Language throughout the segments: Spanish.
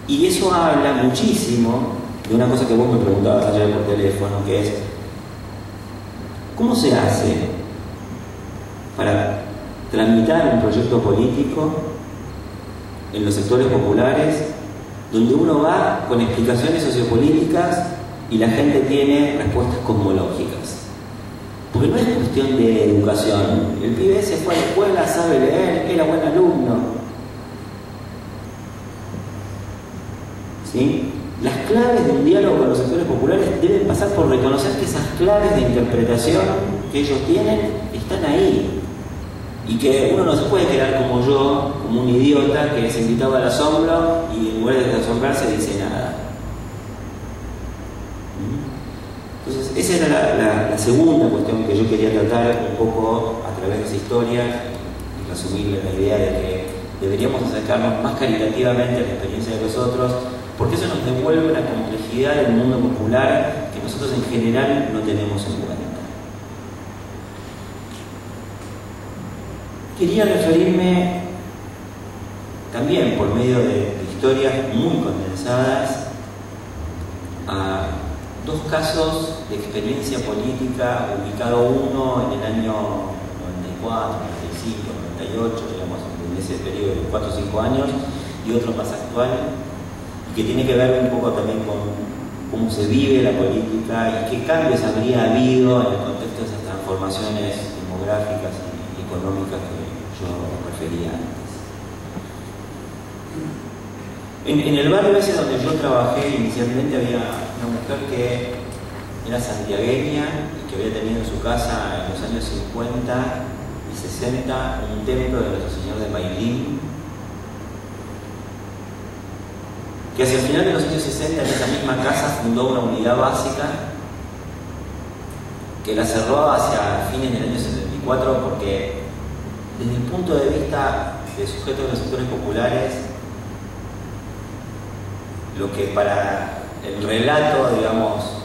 Y eso habla muchísimo de una cosa que vos me preguntabas ayer por teléfono, que es ¿cómo se hace para tramitar un proyecto político en los sectores populares donde uno va con explicaciones sociopolíticas y la gente tiene respuestas cosmológicas? Porque no es cuestión de educación. El pibe se fue a la escuela, sabe leer, era buen alumno. ¿Sí? Las claves de un diálogo con los sectores populares deben pasar por reconocer que esas claves de interpretación que ellos tienen están ahí. Y que uno no se puede quedar como yo, como un idiota que se invitaba al asombro y en lugar de asombrarse dice nada. Entonces, esa era la segunda cuestión que yo quería tratar un poco a través de esa historia y resumirle la idea de que deberíamos acercarnos más caritativamente a la experiencia de los otros, porque eso nos devuelve la complejidad del mundo popular que nosotros en general no tenemos en cuenta. Quería referirme también por medio de historias muy condensadas a dos casos de experiencia política, ubicado uno en el año 94, 95, 98, digamos, en ese periodo de 4 o 5 años, y otro más actual, y que tiene que ver un poco también con cómo se vive la política y qué cambios habría habido en el contexto de esas transformaciones demográficas y económicas que yo refería antes. En el barrio ese donde yo trabajé inicialmente había una mujer que era santiagueña y que había tenido en su casa en los años 50 y 60 un templo de Nuestro Señor de Mailín, que hacia el final de los años 60 en esa misma casa fundó una unidad básica que la cerró hacia fines del año 74 porque desde el punto de vista de sujetos de los sectores populares, lo que para el relato, digamos,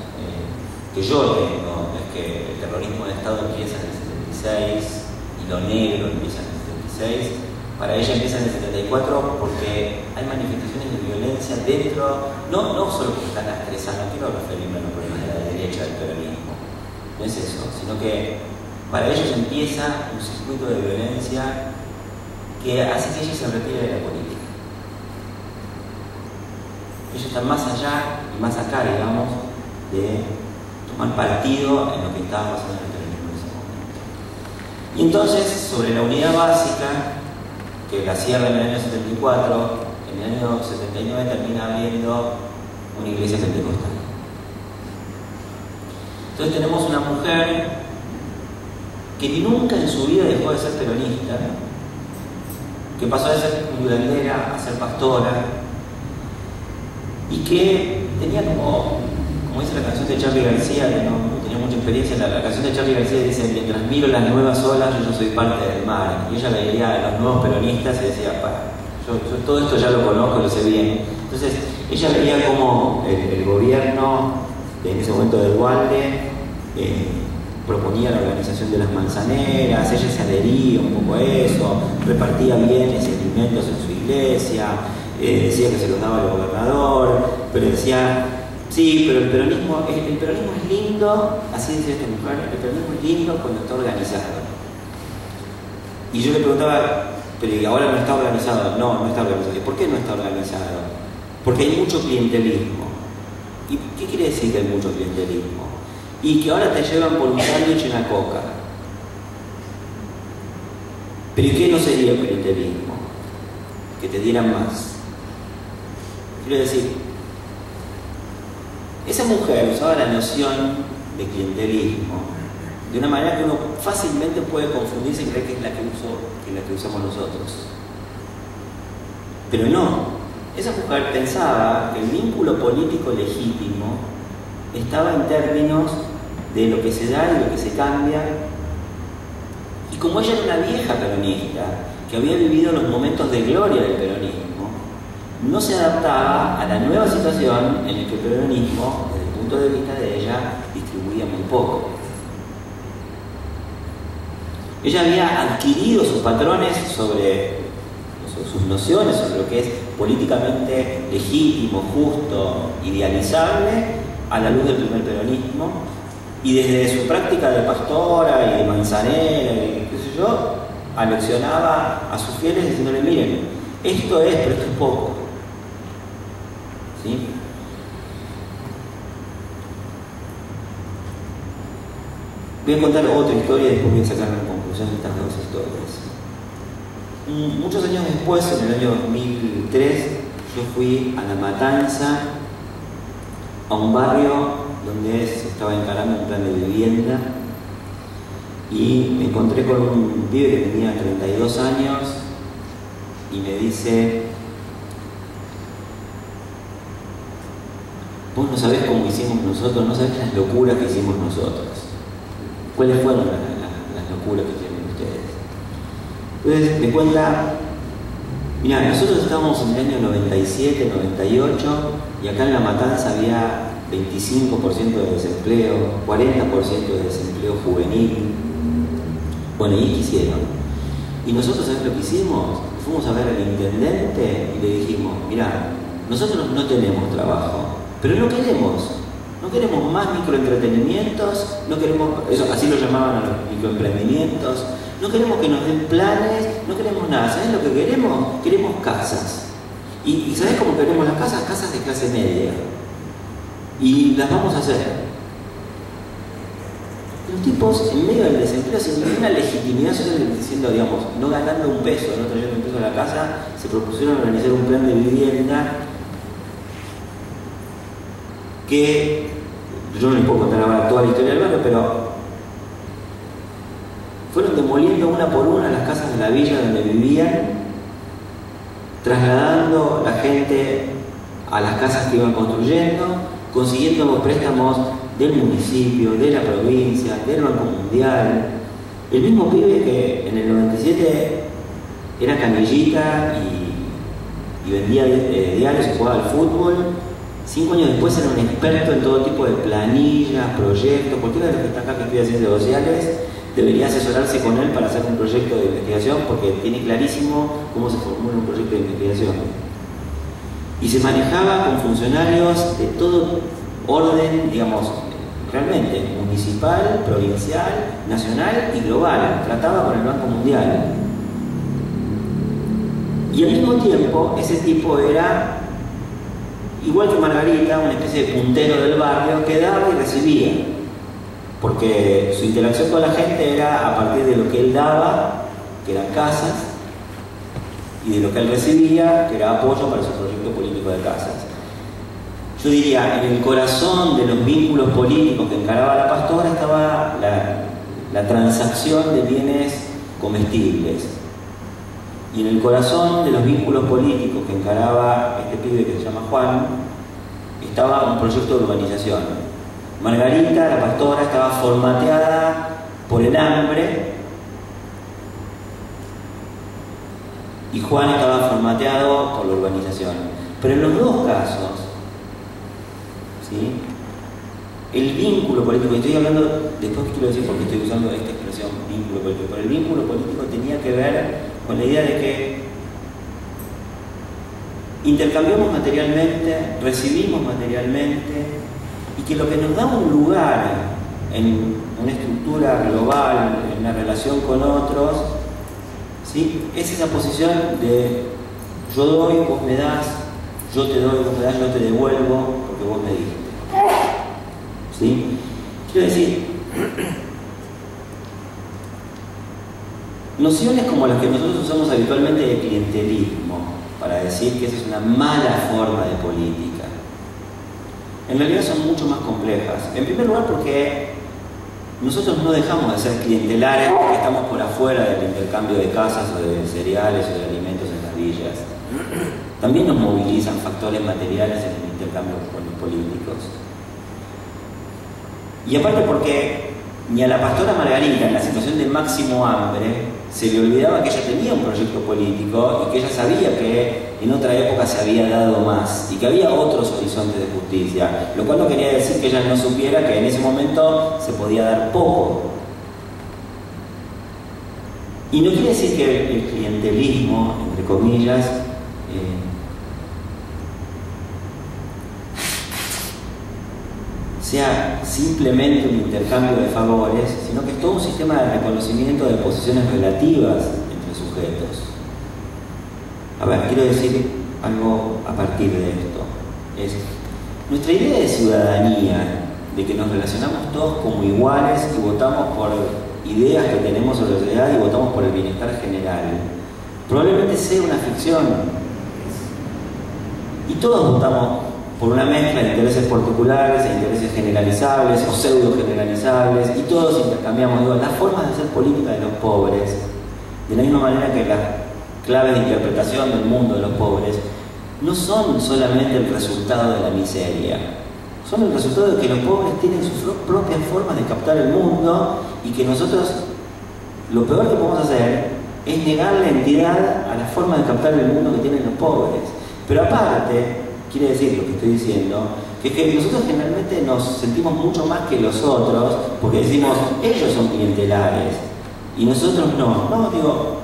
que yo tengo, es que el terrorismo de Estado empieza en el 76 y lo negro empieza en el 76, para ella empieza en el 74 porque hay manifestaciones de violencia dentro, no solo que están estresando, no quiero referirme a los problemas de la derecha del peronismo, no es eso, sino que para ellos empieza un circuito de violencia que hace que ella se retire de la política. Ellos están más allá y más acá, digamos, de tomar partido en lo que estaba pasando en el peronismo en ese momento. Y entonces, sobre la unidad básica, que la cierra en el año 74, en el año 79 termina abriendo una iglesia pentecostal. Entonces tenemos una mujer que nunca en su vida dejó de ser peronista, que pasó de ser curandera a ser pastora, y que tenía como dice la canción de Charly García, que no tenía mucha experiencia, la canción de Charly García dice: mientras miro las nuevas olas, yo soy parte del mar. Y ella veía a los nuevos peronistas y decía: yo todo esto ya lo conozco, lo sé bien. Entonces ella veía como el gobierno en ese momento de Dualde proponía la organización de las manzaneras, ella se adhería un poco a eso, repartía bienes y alimentos en su iglesia, decía que se los daba al gobernador, pero decía: sí, pero el peronismo es lindo, así decía esta mujer, el peronismo es lindo cuando está organizado. Y yo le preguntaba: pero ahora no está organizado. No está organizado. ¿Y por qué no está organizado? Porque hay mucho clientelismo. ¿Y qué quiere decir que hay mucho clientelismo? Y que ahora te llevan por un sándwich y una coca. ¿Pero y qué no sería el clientelismo? Que te dieran más. Quiero decir, esa mujer usaba la noción de clientelismo de una manera que uno fácilmente puede confundirse y creer que es la que usamos nosotros. Pero no, esa mujer pensaba que el vínculo político legítimo estaba en términos de lo que se da y lo que se cambia. Y como ella era una vieja peronista que había vivido los momentos de gloria del peronismo, no se adaptaba a la nueva situación en la que el peronismo, desde el punto de vista de ella, distribuía muy poco. Ella había adquirido sus patrones sobre sus nociones sobre lo que es políticamente legítimo, justo, idealizable, a la luz del primer peronismo, y desde su práctica de pastora y de manzanera y qué sé yo, aleccionaba a sus fieles diciéndole, miren, esto es, pero esto es poco. ¿Sí? Voy a contar otra historia y después voy a sacar una conclusión de estas dos historias. Muchos años después, en el año 2003, yo fui a La Matanza, a un barrio donde se estaba encarando un plan de vivienda, y me encontré con un pibe que tenía 32 años y me dice, vos no sabés cómo hicimos nosotros, no sabés las locuras que hicimos nosotros. ¿Cuáles fueron las locuras que hicieron ustedes? Entonces me cuenta, mira, nosotros estábamos en el año 97, 98, y acá en La Matanza había 25% de desempleo, 40% de desempleo juvenil. Bueno, ¿y qué hicieron? Y nosotros, ¿sabes lo que hicimos? Fuimos a ver al intendente y le dijimos, mira, nosotros no tenemos trabajo, pero no queremos más microentretenimientos, no queremos, eso, así lo llamaban a los microemprendimientos, no queremos que nos den planes, no queremos nada. ¿Sabes lo que queremos? Queremos casas. ¿Y sabes cómo queremos las casas? Casas de clase media. Y las vamos a hacer. Los tipos, en medio del desempleo, sin ninguna legitimidad, diciendo, digamos, no ganando un peso, no trayendo un peso a la casa, se propusieron organizar un plan de vivienda que yo no les puedo contar ahora toda la historia del barrio, pero fueron demoliendo una por una las casas de la villa donde vivían, trasladando a la gente a las casas que iban construyendo, consiguiendo préstamos del municipio, de la provincia, del Banco Mundial. El mismo pibe que en el 97 era canillita y vendía diarios y jugaba al fútbol, 5 años después era un experto en todo tipo de planillas, proyectos. Cualquiera de los que está acá que estudia ciencias sociales debería asesorarse con él para hacer un proyecto de investigación, porque tiene clarísimo cómo se formula un proyecto de investigación. Y se manejaba con funcionarios de todo orden, digamos, realmente municipal, provincial, nacional y global. Trataba con el Banco Mundial. Y al mismo tiempo, ese tipo era, igual que Margarita, una especie de puntero del barrio que daba y recibía. Porque su interacción con la gente era a partir de lo que él daba, que eran casas, y de lo que él recibía, que era apoyo para su proyecto político de casas. Yo diría, en el corazón de los vínculos políticos que encaraba la pastora estaba la transacción de bienes comestibles. Y en el corazón de los vínculos políticos que encaraba este pibe que se llama Juan, estaba un proyecto de urbanización. Margarita, la pastora, estaba formateada por el hambre y Juan estaba formateado por la urbanización. Pero en los dos casos, ¿sí?, el vínculo político, y estoy hablando, después quiero decir porque estoy usando esta expresión, vínculo político, pero el vínculo político tenía que ver con la idea de que intercambiamos materialmente, recibimos materialmente, y que lo que nos da un lugar en una estructura global, en una relación con otros, ¿sí?, es esa posición de yo doy, vos me das, yo te doy, vos me das, yo te devuelvo, porque vos me diste. ¿Sí? Quiero decir, nociones como las que nosotros usamos habitualmente de clientelismo, para decir que esa es una mala forma de política, en realidad son mucho más complejas. En primer lugar porque nosotros no dejamos de ser clientelares porque estamos por afuera del intercambio de casas o de cereales o de alimentos en las villas. También nos movilizan factores materiales en el intercambio con los políticos. Y aparte porque ni a la pastora Margarita, en la situación de máximo hambre, se le olvidaba que ella tenía un proyecto político y que ella sabía que en otra época se había dado más y que había otros horizontes de justicia, lo cual no quería decir que ella no supiera que en ese momento se podía dar poco. Y no quiere decir que el clientelismo, entre comillas, sea simplemente un intercambio de favores, sino que es todo un sistema de reconocimiento de posiciones relativas entre sujetos. A ver, quiero decir algo a partir de esto. Nuestra idea de ciudadanía, de que nos relacionamos todos como iguales y votamos por ideas que tenemos sobre la sociedad y votamos por el bienestar general, probablemente sea una ficción. Y todos votamos por una mezcla de intereses particulares e intereses generalizables o pseudo generalizables, y todos intercambiamos las formas de hacer política de los pobres, de la misma manera que las claves de interpretación del mundo de los pobres no son solamente el resultado de la miseria, son el resultado de que los pobres tienen sus propias formas de captar el mundo, y que nosotros lo peor que podemos hacer es negar la entidad a la forma de captar el mundo que tienen los pobres. Pero aparte, quiere decir lo que estoy diciendo, que es que nosotros generalmente nos sentimos mucho más que los otros, porque decimos, ellos son clientelares y nosotros no. No, digo,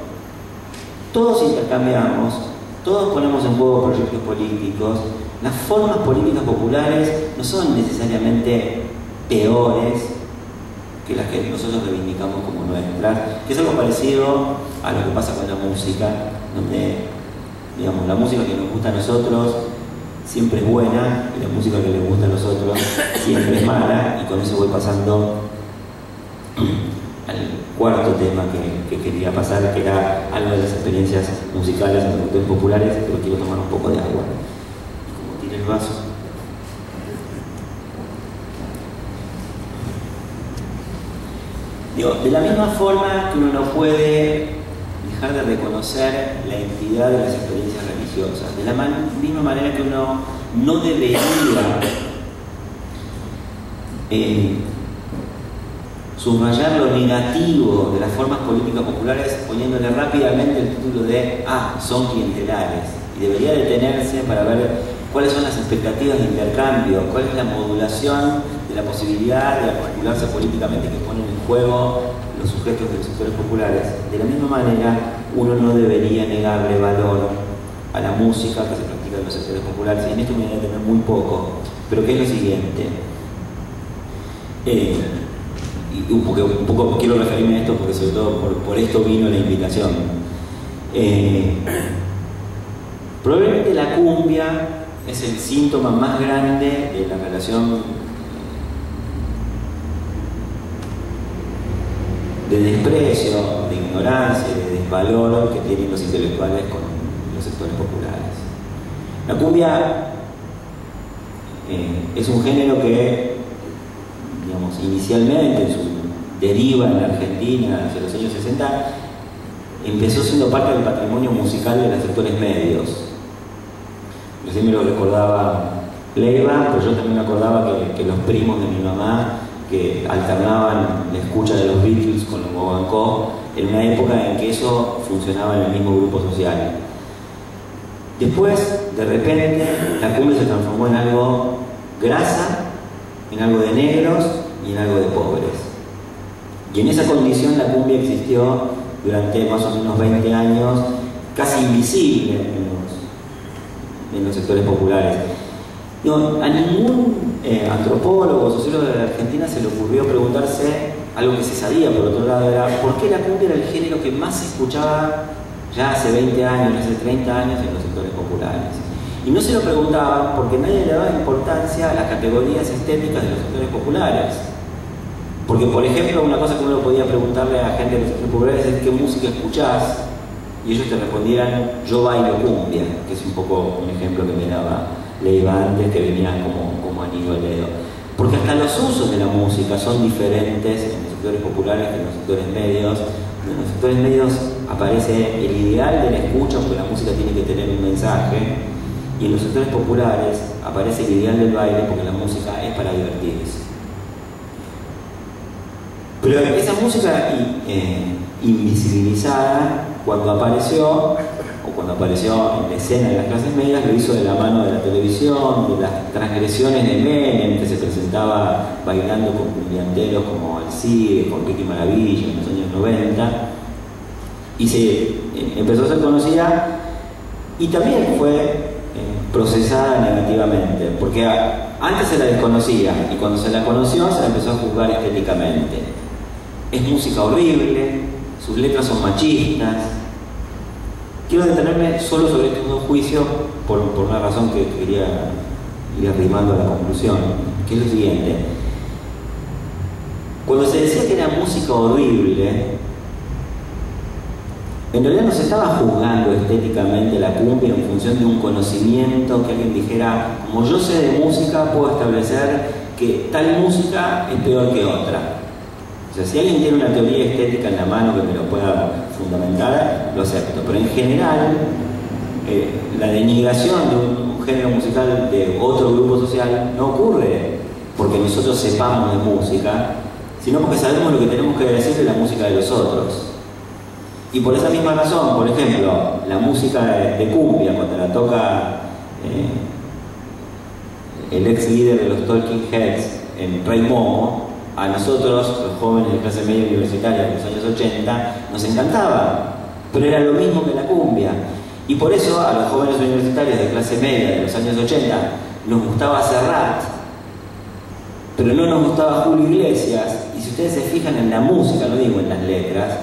todos intercambiamos, todos ponemos en juego proyectos políticos. Las formas políticas populares no son necesariamente peores que las que nosotros reivindicamos como nuestras, que es algo parecido a lo que pasa con la música, donde, digamos, la música que nos gusta a nosotros siempre es buena y la música que les gusta a los otros siempre es mala, y con eso voy pasando al cuarto tema que quería pasar, que era algo de las experiencias musicales en los sectores populares, pero quiero tomar un poco de agua. Y como tiré el vaso. Digo, de la misma forma que uno no puede dejar de reconocer la entidad de las experiencias religiosas, de la misma manera que uno no debería subrayar lo negativo de las formas políticas populares poniéndole rápidamente el título de son clientelares, y debería detenerse para ver cuáles son las expectativas de intercambio, cuál es la modulación de la posibilidad de articularse políticamente que ponen en juego los sujetos de los sectores populares. De la misma manera, uno no debería negarle valor a la música que se practica en los sectores populares, y en esto me voy a detener muy poco, pero que es lo siguiente. Porque un poco quiero referirme a esto porque sobre todo por esto vino la invitación. Probablemente la cumbia es el síntoma más grande de la relación de desprecio, de ignorancia, de desvalor que tienen los intelectuales con los sectores populares. La cumbia es un género que, digamos, inicialmente en su deriva en la Argentina hacia los años 60 empezó siendo parte del patrimonio musical de los sectores medios. Recién me lo recordaba Leiva, pero yo también me acordaba que los primos de mi mamá, que alternaban la escucha de los Beatles con los Bobancó, en una época en que eso funcionaba en el mismo grupo social. Después, de repente, la cumbia se transformó en algo grasa, en algo de negros y en algo de pobres. Y en esa condición la cumbia existió durante más o menos 20 años, casi invisible en los sectores populares. A ningún antropólogo o sociólogo de la Argentina se le ocurrió preguntarse algo que se sabía, por otro lado, era por qué la cumbia era el género que más se escuchaba ya hace 20 años, hace 30 años en los sectores populares. Y no se lo preguntaban porque nadie le daba importancia a las categorías estéticas de los sectores populares. Porque, por ejemplo, una cosa que uno podía preguntarle a gente de los sectores populares es ¿qué música escuchás? Y ellos te respondieran, yo bailo cumbia, que es un poco un ejemplo que me daba Leiva antes, que venían como anillo al dedo. Porque hasta los usos de la música son diferentes en los sectores populares que en los sectores medios. En los sectores medios aparece el ideal de la escucha, porque la música tiene que tener un mensaje, y en los sectores populares aparece el ideal del baile, porque la música es para divertirse. Pero esa música invisibilizada, cuando apareció en la escena de las clases medias, lo hizo de la mano de la televisión, de las transgresiones de Menem, que se presentaba bailando con cumbianteros como Alcide, con Ricky Maravilla en los años 90. y se empezó a ser conocida y también fue procesada negativamente, porque antes se la desconocía y cuando se la conoció se la empezó a juzgar estéticamente. Es música horrible, sus letras son machistas. Quiero detenerme solo sobre estos dos juicios por una razón que quería ir arrimando a la conclusión, que es lo siguiente. Cuando se decía que era música horrible, en realidad no se estaba juzgando estéticamente la cumbia en función de un conocimiento que alguien dijera, como yo sé de música, puedo establecer que tal música es peor que otra. O sea, si alguien tiene una teoría estética en la mano que me lo pueda fundamentar, lo acepto. Pero en general, la denigración de un género musical de otro grupo social no ocurre porque nosotros sepamos de música, sino porque sabemos lo que tenemos que decir de la música de los otros. Y por esa misma razón, por ejemplo, la música de cumbia, cuando la toca el ex líder de los Talking Heads en Rey Momo, a nosotros, los jóvenes de clase media universitaria de los años 80, nos encantaba, pero era lo mismo que la cumbia. Y por eso a los jóvenes universitarios de clase media de los años 80 nos gustaba Serrat, pero no nos gustaba Julio Iglesias. Y si ustedes se fijan en la música, no digo en las letras,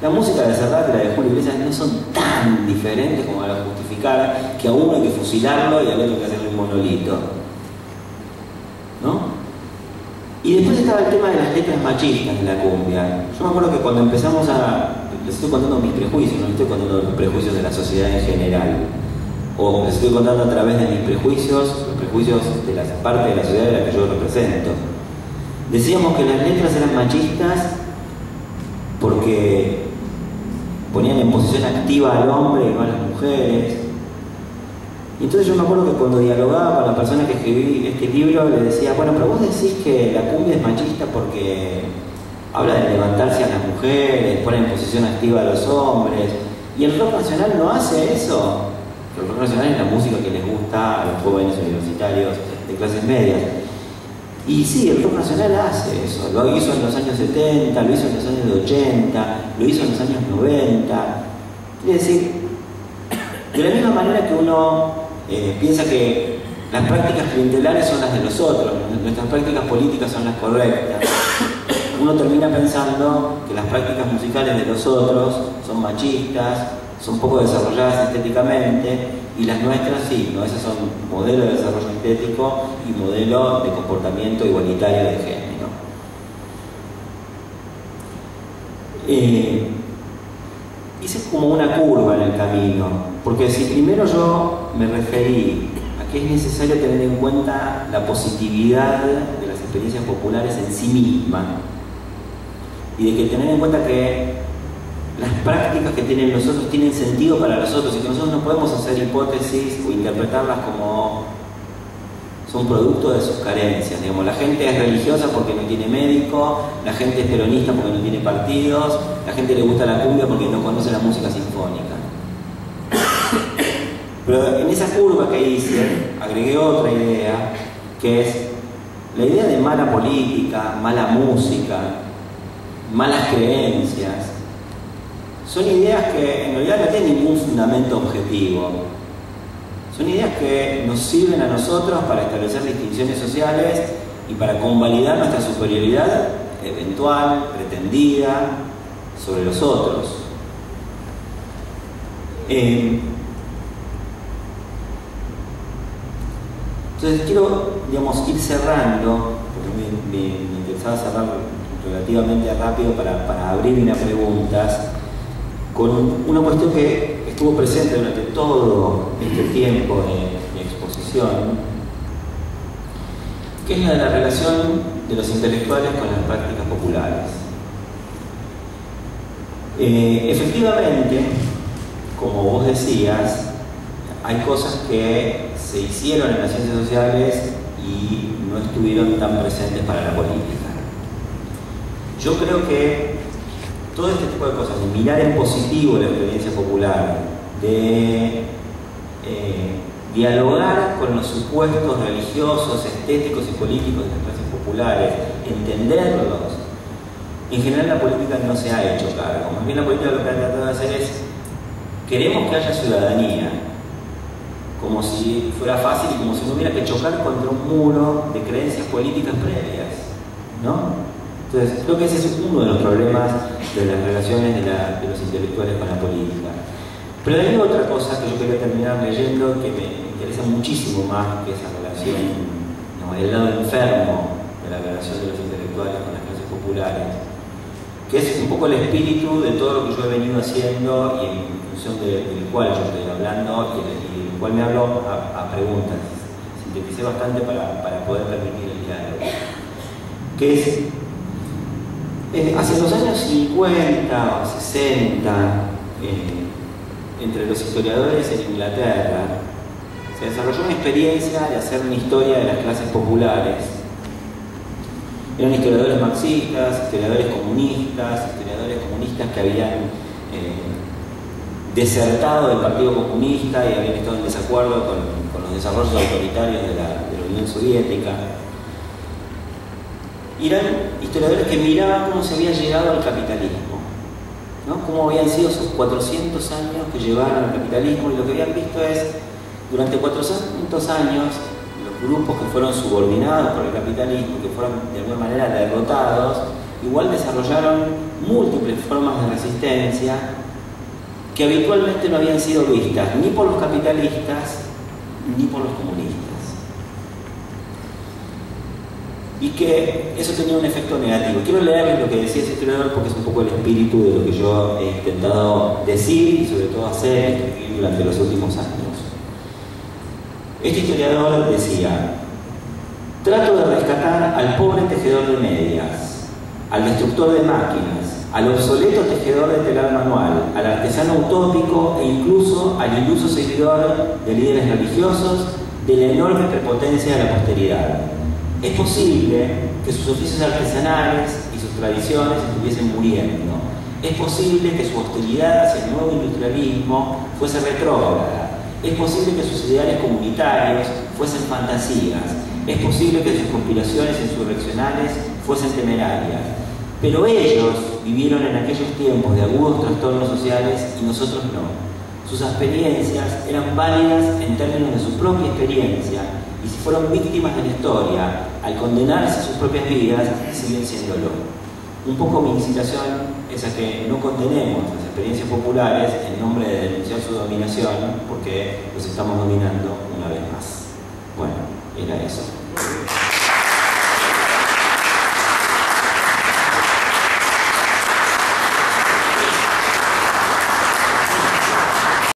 la música de Serrat y la de Julio Iglesias no son tan diferentes como para justificar que a uno hay que fusilarlo y a otro hay que hacerle un monolito, ¿no? Y después estaba el tema de las letras machistas de la cumbia. Yo me acuerdo que cuando empezamos les estoy contando mis prejuicios, no les estoy contando los prejuicios de la sociedad en general, o les estoy contando a través de mis prejuicios, los prejuicios de la parte de la sociedad de la que yo represento. Decíamos que las letras eran machistas porque ponían en posición activa al hombre y no a las mujeres. Y entonces yo me acuerdo que cuando dialogaba con la persona que escribí este libro, le decía, bueno, pero vos decís que la cumbia es machista porque habla de levantarse a las mujeres, pone en posición activa a los hombres, y el rock nacional no hace eso. El rock nacional es la música que les gusta a los jóvenes universitarios de clases medias. Y sí, el rock nacional hace eso, lo hizo en los años 70, lo hizo en los años 80, lo hizo en los años 90. Quiere decir, de la misma manera que uno piensa que las prácticas clientelares son las de los otros, nuestras prácticas políticas son las correctas, uno termina pensando que las prácticas musicales de los otros son machistas, son poco desarrolladas estéticamente, y las nuestras sí, ¿no? Esas son modelo de desarrollo estético y modelo de comportamiento igualitario de género. Hice como una curva en el camino, porque si primero yo me referí a que es necesario tener en cuenta la positividad de las experiencias populares en sí misma, y de que tener en cuenta que las prácticas que tienen los otros tienen sentido para los otros y que nosotros no podemos hacer hipótesis o interpretarlas como son producto de sus carencias. Digamos, la gente es religiosa porque no tiene médico, la gente es peronista porque no tiene partidos, la gente le gusta la cumbia porque no conoce la música sinfónica. Pero en esa curva que hice, agregué otra idea, que es la idea de mala política, mala música, malas creencias. Son ideas que en realidad no tienen ningún fundamento objetivo. Son ideas que nos sirven a nosotros para establecer distinciones sociales y para convalidar nuestra superioridad eventual, pretendida, sobre los otros. Entonces quiero, digamos, ir cerrando, porque me interesaba cerrar relativamente rápido para abrir unas preguntas, con una cuestión que estuvo presente durante todo este tiempo de exposición, que es la de la relación de los intelectuales con las prácticas populares. Efectivamente, como vos decías, hay cosas que se hicieron en las ciencias sociales y no estuvieron tan presentes para la política. Yo creo que todo este tipo de cosas, de mirar en positivo la experiencia popular, de dialogar con los supuestos religiosos, estéticos y políticos de las clases populares, entenderlos, En general la política no se ha hecho cargo. Más bien la política lo que ha tratado de hacer es, queremos que haya ciudadanía, como si fuera fácil y como si no hubiera que chocar contra un muro de creencias políticas previas, ¿no? Entonces, creo que ese es uno de los problemas de las relaciones de los intelectuales con la política. Pero hay otra cosa que yo quería terminar leyendo que me interesa muchísimo más que esa relación, ¿no?, el lado enfermo de la relación de los intelectuales con las clases populares, que es un poco el espíritu de todo lo que yo he venido haciendo y en función del cual yo estoy hablando y del cual me hablo a preguntas. Sinteticé bastante para poder permitir el diálogo. Que es, hacia los años 50 o 60, entre los historiadores en Inglaterra, se desarrolló una experiencia de hacer una historia de las clases populares. Eran historiadores marxistas, historiadores comunistas que habían desertado del Partido Comunista y habían estado en desacuerdo con los desarrollos autoritarios de la Unión Soviética. Y eran historiadores que miraban cómo se había llegado al capitalismo, ¿no? Cómo habían sido esos 400 años que llevaron al capitalismo, y lo que habían visto es, durante 400 años, los grupos que fueron subordinados por el capitalismo, que fueron de alguna manera derrotados, igual desarrollaron múltiples formas de resistencia que habitualmente no habían sido vistas ni por los capitalistas ni por los comunistas. Y que eso tenía un efecto negativo. Quiero leerles lo que decía ese historiador porque es un poco el espíritu de lo que yo he intentado decir y sobre todo hacer y escribir durante los últimos años. Este historiador decía: trato de rescatar al pobre tejedor de medias, al destructor de máquinas, al obsoleto tejedor de telar manual, al artesano utópico e incluso al iluso seguidor de líderes religiosos de la enorme prepotencia de la posteridad. Es posible que sus oficios artesanales y sus tradiciones estuviesen muriendo. Es posible que su hostilidad hacia el nuevo industrialismo fuese retrógrada. Es posible que sus ideales comunitarios fuesen fantasías. Es posible que sus conspiraciones insurreccionales fuesen temerarias. Pero ellos vivieron en aquellos tiempos de agudos trastornos sociales y nosotros no. Sus experiencias eran válidas en términos de su propia experiencia, y si fueron víctimas de la historia, al condenarse a sus propias vidas, siguen siéndolo. Un poco mi incitación es a que no condenemos las experiencias populares en nombre de denunciar su dominación, porque los estamos dominando una vez más. Bueno, era eso.